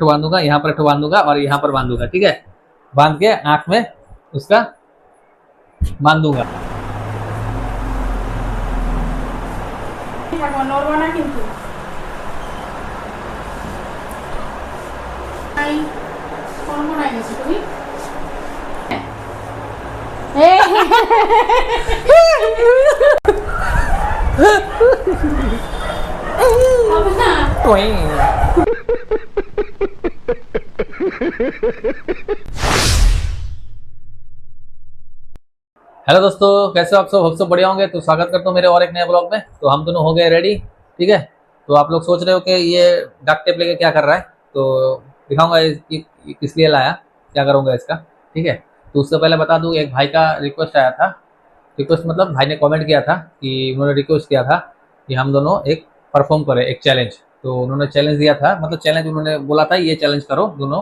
बांधूंगा, यहाँ पर बांधूंगा और यहाँ पर बांधूंगा, ठीक है। बांध के आंख में उसका बांधूंगा। हेलो दोस्तों, कैसे हो आप सब बढ़िया होंगे। तो स्वागत करता हूँ मेरे और एक नए ब्लॉग में। तो हम दोनों हो गए रेडी, ठीक है। तो आप लोग सोच रहे हो कि ये डक टेप लेके क्या कर रहा है, तो दिखाऊंगा किस लिए लाया, क्या करूँगा इसका, ठीक है। तो उससे पहले बता दूँ, एक भाई का रिक्वेस्ट आया था। रिक्वेस्ट मतलब भाई ने कमेंट किया था कि उन्होंने रिक्वेस्ट किया था कि हम दोनों एक परफॉर्म करें, एक चैलेंज। तो उन्होंने चैलेंज दिया था, मतलब चैलेंज उन्होंने बोला था ये चैलेंज करो दोनों,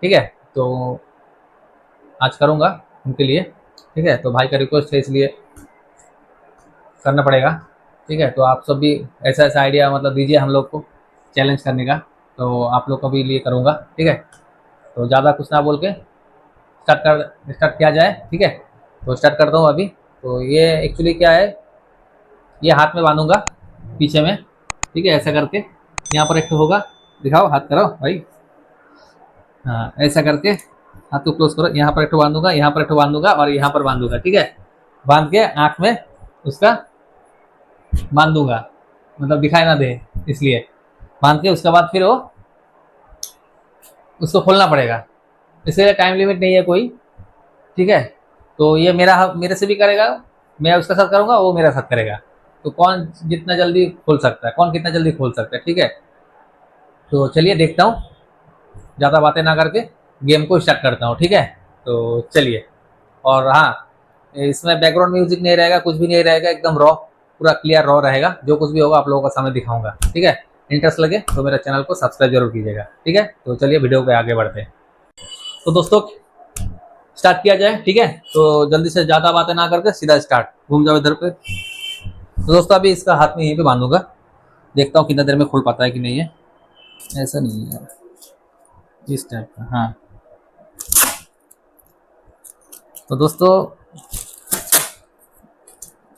ठीक है। तो आज करूँगा उनके लिए, ठीक है। तो भाई का रिक्वेस्ट है इसलिए करना पड़ेगा, ठीक है। तो आप सब भी ऐसा ऐसा आइडिया मतलब दीजिए हम लोग को चैलेंज करने का, तो आप लोग को भी लिए करूँगा, ठीक है। तो ज़्यादा कुछ ना बोल के स्टार्ट किया जाए, ठीक है। तो स्टार्ट करता हूँ अभी। तो ये एक्चुअली क्या है, ये हाथ में बांधूंगा पीछे में, ठीक है, ऐसा करके। यहाँ पर एक होगा, दिखाओ हाथ करो भाई। हाँ, ऐसा करके हाथ को क्लोज करो। यहाँ पर एक बांधूंगा, यहाँ पर एक बांधूंगा और यहाँ पर बांधूंगा, ठीक है। बांध के आँख में उसका बांधूंगा, मतलब दिखाई ना दे इसलिए। बांध के उसके बाद फिर वो उसको खोलना पड़ेगा। इसलिए टाइम लिमिट नहीं है कोई, ठीक है। तो ये मेरे से भी करेगा, मैं उसका साथ करूँगा, वो मेरा साथ करेगा। तो कौन जितना जल्दी खोल सकता है, कौन कितना जल्दी खोल सकता है, ठीक है। तो चलिए देखता हूँ, ज़्यादा बातें ना करके गेम को स्टार्ट करता हूँ, ठीक है। तो चलिए। और हाँ, इसमें बैकग्राउंड म्यूजिक नहीं रहेगा, कुछ भी नहीं रहेगा, एकदम रॉ, पूरा क्लियर रॉ रहेगा। जो कुछ भी होगा आप लोगों का सामने दिखाऊंगा, ठीक है। इंटरेस्ट लगे तो मेरे चैनल को सब्सक्राइब जरूर कीजिएगा, ठीक है। तो चलिए वीडियो पे आगे बढ़ते हैं। तो दोस्तों स्टार्ट किया जाए, ठीक है। तो जल्दी से ज़्यादा बातें ना करके सीधा स्टार्ट, घूम जाओ इधर पे। तो दोस्तों अभी इसका हाथ में यहीं पे बांधूंगा, देखता हूँ कितना देर में खुल पाता है कि नहीं है। ऐसा नहीं है यार, इस टाइप का, हाँ। तो दोस्तों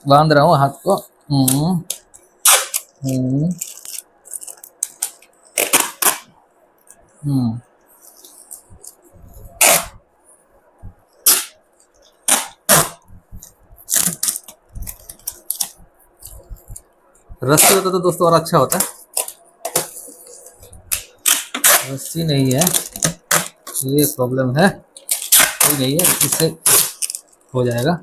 बांध रहा हूँ हाथ को। हम्म, हम्म। रस्सी होता तो दोस्तों और अच्छा होता। रस्सी नहीं है, ये प्रॉब्लम है, कोई नहीं है, इससे हो जाएगा।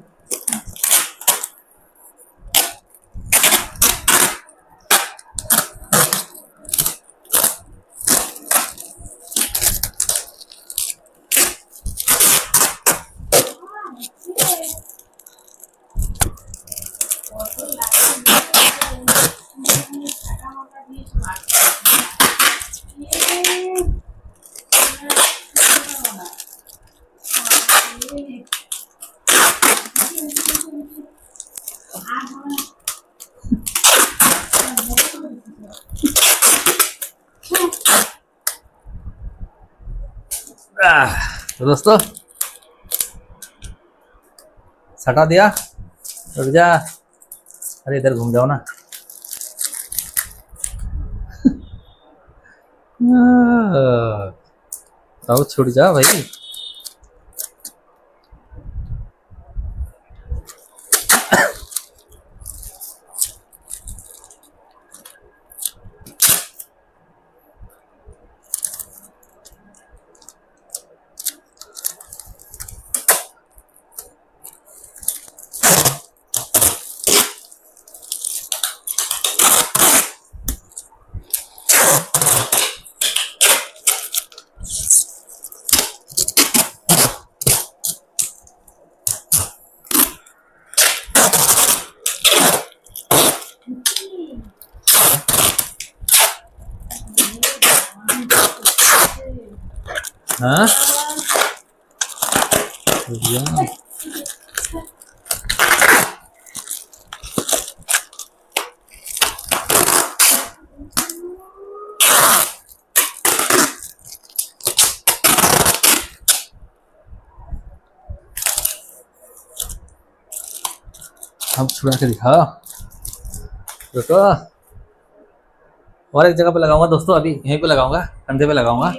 तो दोस्तों सटा दिया, रुक जा, अरे इधर घूम जाओ ना। तो छूट जा भाई। हाँ अब छुड़ा के दिखा रुको। और एक जगह पे लगाऊंगा दोस्तों, अभी यहीं पे लगाऊंगा, कंधे पे लगाऊंगा।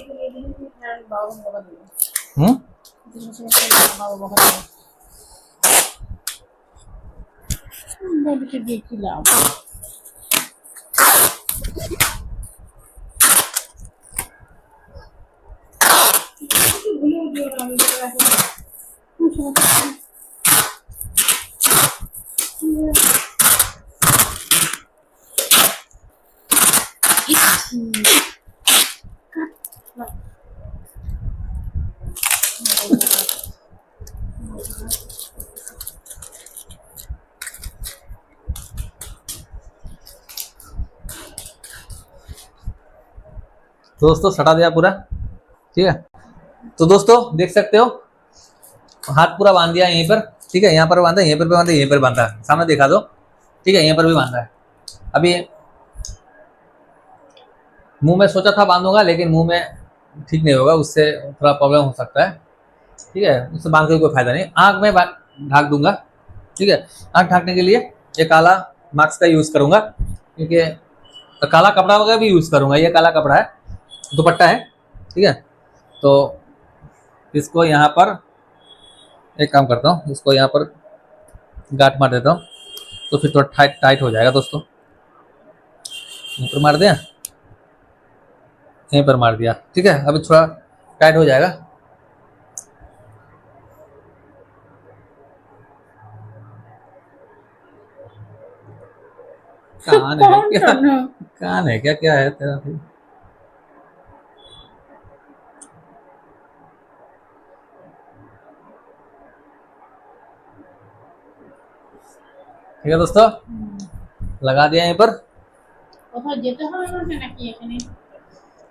तो दोस्तों सटा दिया पूरा, ठीक है। तो दोस्तों देख सकते हो हाथ पूरा बांध दिया यहीं पर, ठीक है। यहाँ पर बांधा, यहीं पर भी बांधा, यहीं पर बांधा, सामने दिखा दो, ठीक है। यहीं पर भी बांधा है। अभी मुंह में सोचा था बांधूंगा, लेकिन मुंह में ठीक नहीं होगा, उससे थोड़ा प्रॉब्लम हो सकता है, ठीक है। उससे बांध के कोई फायदा नहीं। आँख में ढाक दूंगा, ठीक है। आँख ढाकने के लिए ये काला मास्क का यूज करूंगा, क्योंकि तो काला कपड़ा वगैरह भी यूज करूंगा। ये काला कपड़ा है, दुपट्टा है, ठीक है। तो इसको यहाँ पर एक काम करता हूँ, इसको यहाँ पर गांठ मार देता हूँ, तो फिर थोड़ा टाइट हो जाएगा दोस्तों। यहीं पर मार दिया, यहीं पर मार दिया, ठीक है। अभी थोड़ा टाइट हो जाएगा। कान है क्या, कान है क्या, क्या है तेरा फिर? ठीक है दोस्तों, लगा दिया यहीं पर।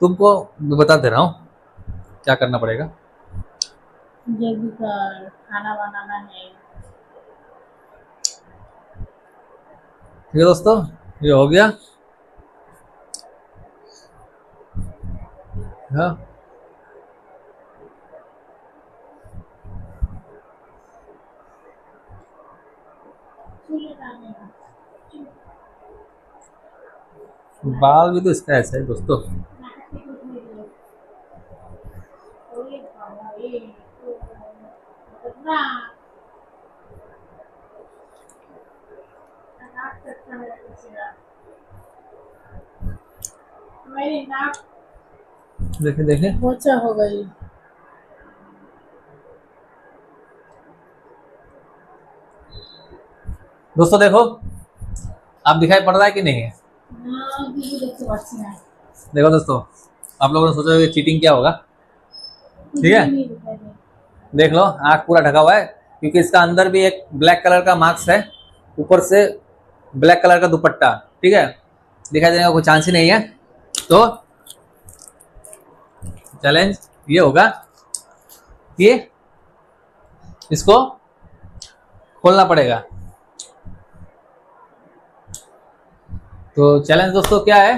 तुमको बता दे रहा हूँ क्या करना पड़ेगा। जल्दी कर, खाना बनाना है। ठीक है दोस्तों, ये हो गया। हाँ बाल भी तो इसका ऐसा है दोस्तों। देखे देखे पोचा हो गई। दोस्तों देखो, आप दिखाई पड़ रहा है कि नहीं है? देखो दोस्तों, आप लोगों ने सोचा होगा चीटिंग क्या होगा, ठीक है। देख लो, आँख पूरा ढका हुआ है, क्योंकि इसका अंदर भी एक ब्लैक कलर का मास्क है, ऊपर से ब्लैक कलर का दुपट्टा, ठीक है। दिखाई देने का कोई चांस ही नहीं है। तो चैलेंज ये होगा कि इसको खोलना पड़ेगा। तो चैलेंज दोस्तों क्या है,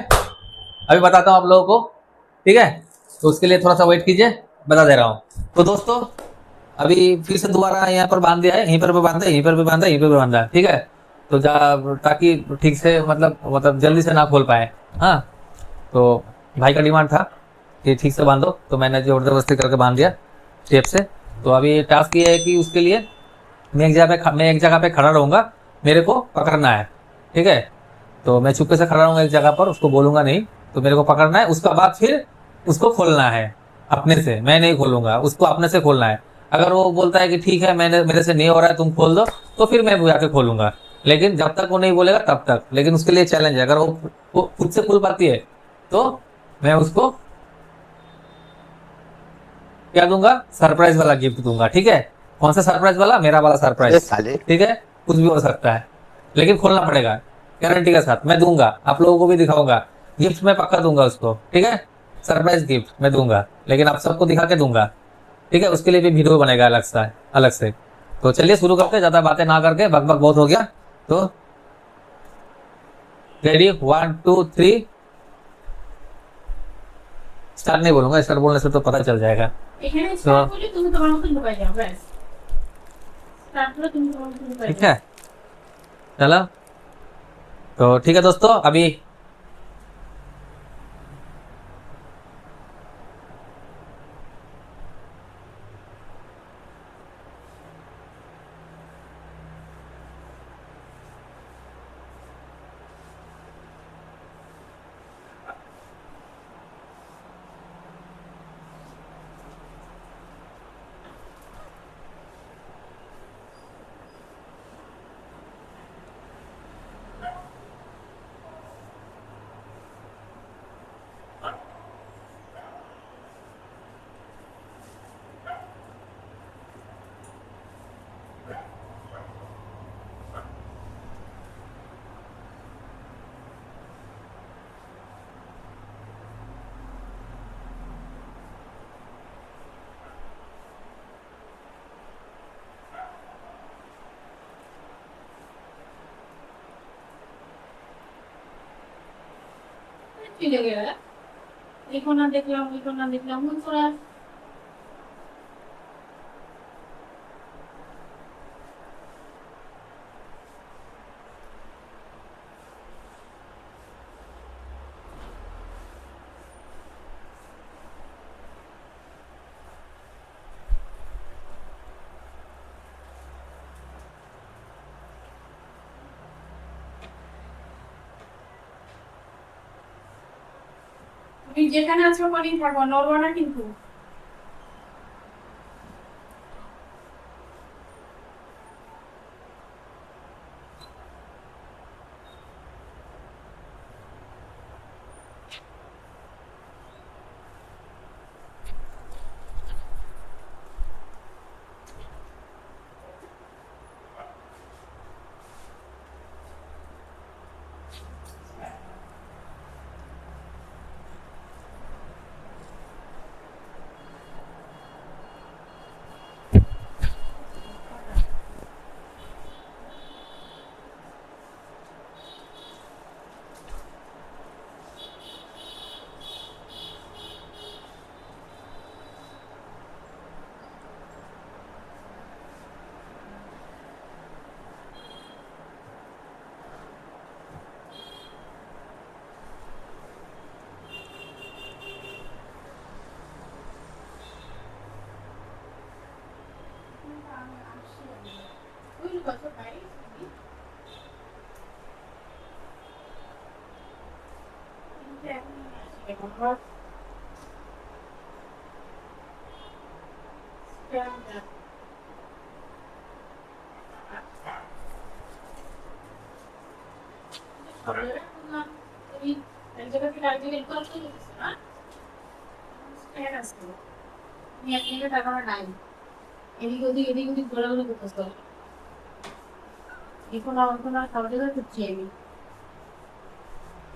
अभी बताता हूँ आप लोगों को, ठीक है। तो उसके लिए थोड़ा सा वेट कीजिए, बता दे रहा हूँ। तो दोस्तों अभी फिर से दोबारा यहाँ पर बांध दिया है, यहीं पर भी बांधा, यहीं पर भी बांधा, यहीं पर भी बांधा, ठीक है। तो ताकि ठीक से मतलब जल्दी से ना खोल पाए। हाँ, तो भाई का डिमांड था कि ठीक से बांधो, तो मैंने जबरदस्ती करके बांध दिया टेप से। तो अभी टास्क ये है कि उसके लिए मैं एक जगह पे खड़ा रहूँगा, मेरे को पकड़ना है, ठीक है। तो मैं चुपके से खड़ा रहूँगा एक जगह पर, उसको बोलूँगा नहीं, तो मेरे को पकड़ना है। उसका बाद फिर उसको खोलना है अपने से, मैं नहीं खोलूँगा, उसको अपने से खोलना है। अगर वो बोलता है कि ठीक है मेरे से नहीं हो रहा है, तुम खोल दो, तो फिर मैं जाके खोलूँगा। लेकिन जब तक वो नहीं बोलेगा तब तक। लेकिन उसके लिए चैलेंज है, अगर वो खुद से खोल पाती है तो मैं उसको क्या दूंगा, सरप्राइज वाला गिफ्ट दूंगा, ठीक है। कौन सा सरप्राइज वाला? मेरा वाला सरप्राइज, ठीक है। कुछ भी हो सकता है, लेकिन खोलना पड़ेगा, गारंटी के साथ मैं दूंगा। आप लोगों को भी दिखाऊंगा, गिफ्ट मैं पक्का दूंगा उसको, ठीक है। सरप्राइज गिफ्ट मैं दूंगा, लेकिन आप सबको दिखा के दूंगा, ठीक है। उसके लिए भी वीडियो बनेगा अलग से। तो चलिए शुरू करते, ज्यादा बातें ना करके, बक बहुत हो गया। तो रेडी, 1 2 3 स्टार्ट नहीं बोलूंगा, स्टार्ट बोलने से तो पता चल जाएगा। ठीक है, चलो तो ठीक है दोस्तों, अभी চলে গেল এখন না দেখলাম এখন না দেখলাম মন করা তুমি যেখানে আছো ওখানেই থাকো, নড়বো না কিন্তু। এদিক ওদিক ঘোরাঘুরি করতেছ, এখন এখন আর খাবার দাবার করছি আমি।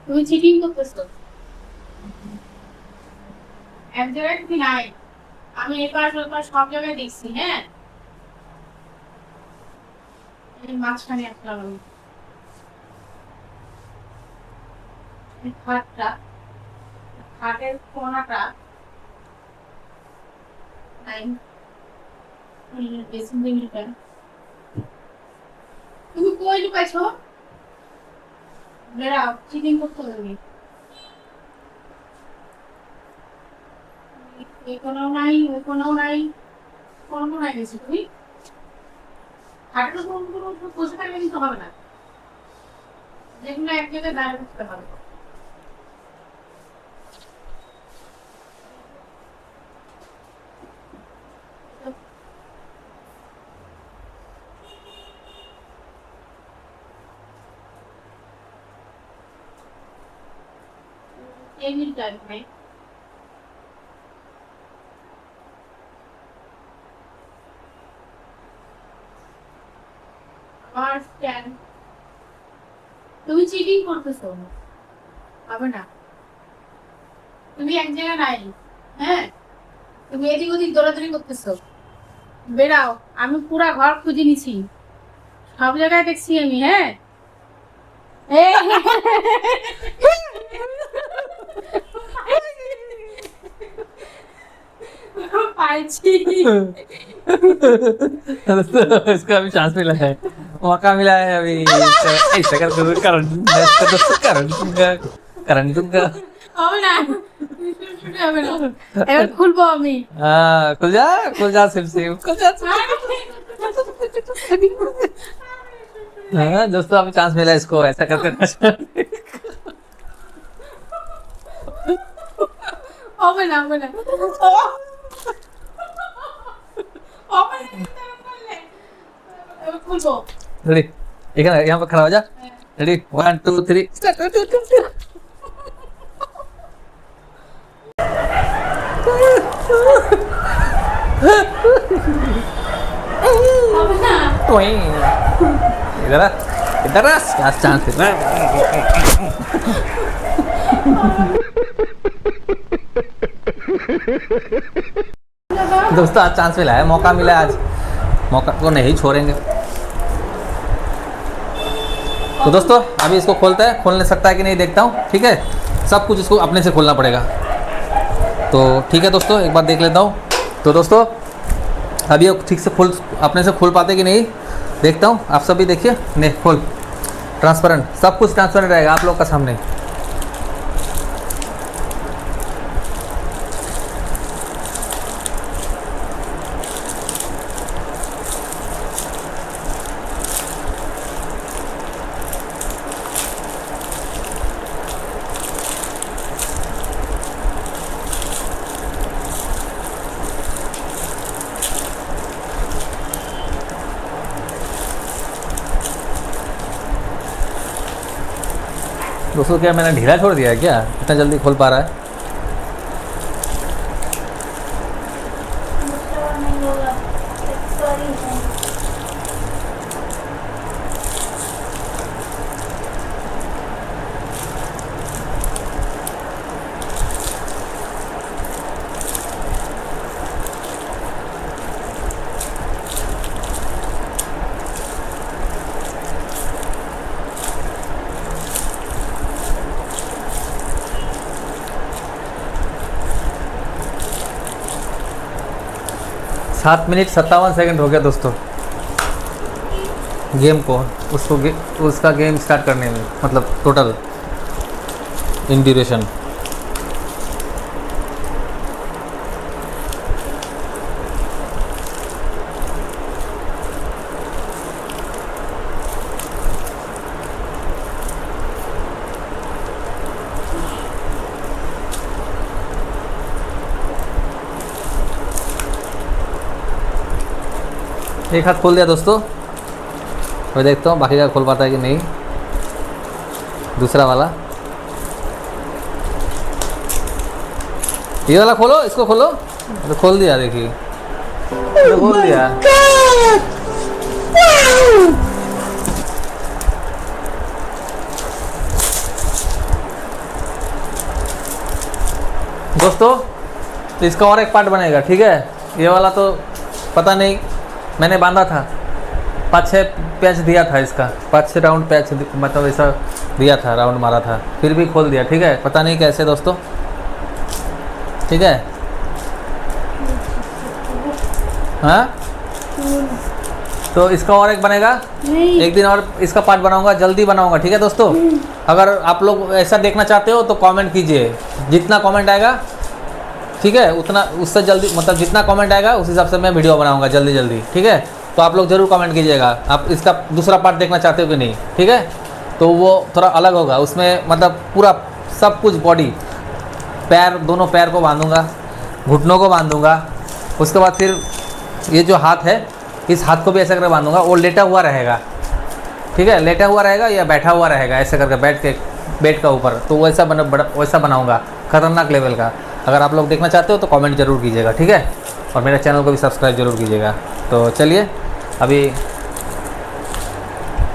তুমি চিটিং করতেছো, এক জায়গায় তুমি নাই, আমি এপাশ ওপাশ সব জায়গায় দেখছি। হ্যাঁ, মাঝখানে একটা খাটটা, খাটের কোনাটা নাই, ড্রেসিং টেবিলটা তুমি কই লুকাইছো? বেড়াও, চিটিং করতে হবে। এই কোনাও নাই, ওই কোনাও নাই, কোন কোনায় গেছো তুমি? হাটের কোন কোনো বসে থাকলে কিন্তু হবে না, যেগুলো এক জায়গায় দাঁড়িয়ে থাকতে হবে। টেবিলটা এখানে আর স্ট্যান্ড। তুমি চিটিং করতেছো, হবে না। তুমি এক জায়গায় নাই, হ্যাঁ, তুমি এদিক ওদিক দৌড়াদৌড়ি করতেছো। বেরাও, আমি পুরা ঘর খুঁজে নিছি, সব জায়গায় দেখছি আমি। হ্যাঁ, पाइची इसका अभी सांस नहीं लगा है। मौका मिला है अभी, तो ऐसा कर दूंगा, करंट दूंगा। হবে না হবে না এবার খুলবো আমি खुल जा सिम सिम, खुल जा। हाँ दोस्तों, अभी चांस मिला इसको ऐसा करके। হবে না হবে না হবে না এবার খুলবো रेडी, यहाँ पर खड़ा हो जा। रेडी 1 2 3 হবে না इधर आ, इधर आ, चांस दोस्तों आज चांस मिला है, मौका मिला है आज, मौका को नहीं छोड़ेंगे। तो दोस्तों अभी इसको खोलते हैं, खोल नहीं सकता है कि नहीं देखता हूँ, ठीक है। सब कुछ इसको अपने से खोलना पड़ेगा, तो ठीक है दोस्तों एक बार देख लेता हूँ। तो दोस्तों अभी ये ठीक से खोल, अपने से खोल पाते कि नहीं देखता हूँ। आप सभी देखिए, नहीं खोल, ट्रांसपेरेंट, सब कुछ ट्रांसपेरेंट रहेगा आप लोग का सामने। दोस्तों क्या मैंने ढीला छोड़ दिया है क्या, इतना जल्दी खोल पा रहा है। सात मिनट 57 सेकंड हो गया दोस्तों गेम को, उसका गेम स्टार्ट करने में, मतलब टोटल इन ड्यूरेशन। एक हाथ खोल दिया दोस्तों, मैं देखता हूँ बाकी का खोल पाता है कि नहीं। दूसरा वाला, ये वाला खोलो, इसको खोलो। तो खोल दिया, देखिए तो खोल दिया। दोस्तों तो इसका और एक पार्ट बनेगा, ठीक है। ये वाला तो पता नहीं, मैंने बांधा था, 5-6 पैच दिया था इसका, 5-6 राउंड पैच मतलब ऐसा दिया था, राउंड मारा था, फिर भी खोल दिया, ठीक है। पता नहीं कैसे दोस्तों, ठीक है। हाँ तो इसका और एक बनेगा, एक दिन और इसका पार्ट बनाऊंगा, जल्दी बनाऊंगा, ठीक है दोस्तों। अगर आप लोग ऐसा देखना चाहते हो तो कमेंट कीजिए, जितना कमेंट आएगा, ठीक है, उतना उससे जल्दी, मतलब जितना कमेंट आएगा उस हिसाब से मैं वीडियो बनाऊंगा जल्दी जल्दी, ठीक है। तो आप लोग ज़रूर कमेंट कीजिएगा आप इसका दूसरा पार्ट देखना चाहते हो कि नहीं, ठीक है। तो वो थोड़ा अलग होगा, उसमें मतलब पूरा सब कुछ बॉडी, पैर, दोनों पैर को बांधूंगा, घुटनों को बांधूंगा, उसके बाद फिर ये जो हाथ है, इस हाथ को भी ऐसा करके बांधूंगा। वो लेटा हुआ रहेगा, ठीक है, लेटा हुआ रहेगा या बैठा हुआ रहेगा, ऐसे करके बैठ के बेड का ऊपर, तो वैसा वैसा बनाऊंगा, खतरनाक लेवल का। अगर आप लोग देखना चाहते हो तो कमेंट जरूर कीजिएगा, ठीक है। और मेरे चैनल को भी सब्सक्राइब जरूर कीजिएगा। तो चलिए अभी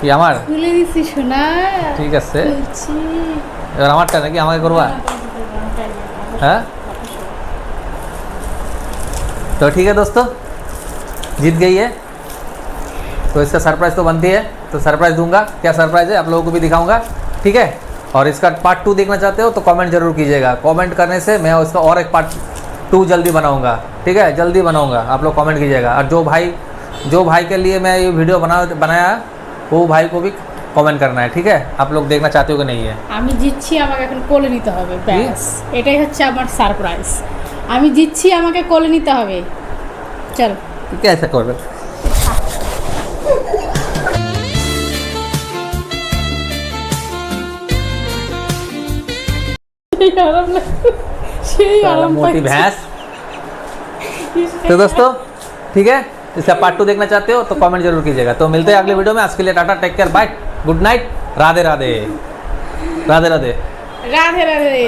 কি আমার খুলে দিছি সোনা, ঠিক আছে, খুলছি। এবার আমারটা নাকি আমাকে করবা? হ্যাঁ तो ठीक है दोस्तों, जीत गई है, तो इसका सरप्राइज़ तो बनती है, तो सरप्राइज़ दूंगा। क्या सरप्राइज़ है आप लोगों को भी दिखाऊंगा, ठीक है। और इसका पार्ट 2 देखना चाहते हो तो कमेंट जरूर कीजिएगा, कमेंट करने से मैं उसका और एक पार्ट 2 जल्दी बनाऊंगा, ठीक है, जल्दी बनाऊंगा। आप लोग कमेंट कीजिएगा। और जो भाई के लिए मैं ये वीडियो बनाया वो भाई को भी কমেন্ট करना है, ठीक है? आप लोग देखना चाहते हो कि नहीं है? আমি জিতছি, আমাকে এখন কোলে নিতে হবে, ব্যাস এটাই হচ্ছে আমার সারপ্রাইজ। আমি জিতছি, আমাকে কোলে নিতে হবে, চল। कैसे कर रहे? সেই আরাম লাগছে, সেই আরাম मोटी পাচ্ছি। भैंस। तो दोस्तों ठीक है, इसका पार्ट 2 देखना चाहते हो तो कमेंट जरूर कीजिएगा। तो मिलते हैं अगले वीडियो में, आज के लिए tata, take care, bye, good night, Radhe Radhe, Radhe Radhe. Radhe Radhe.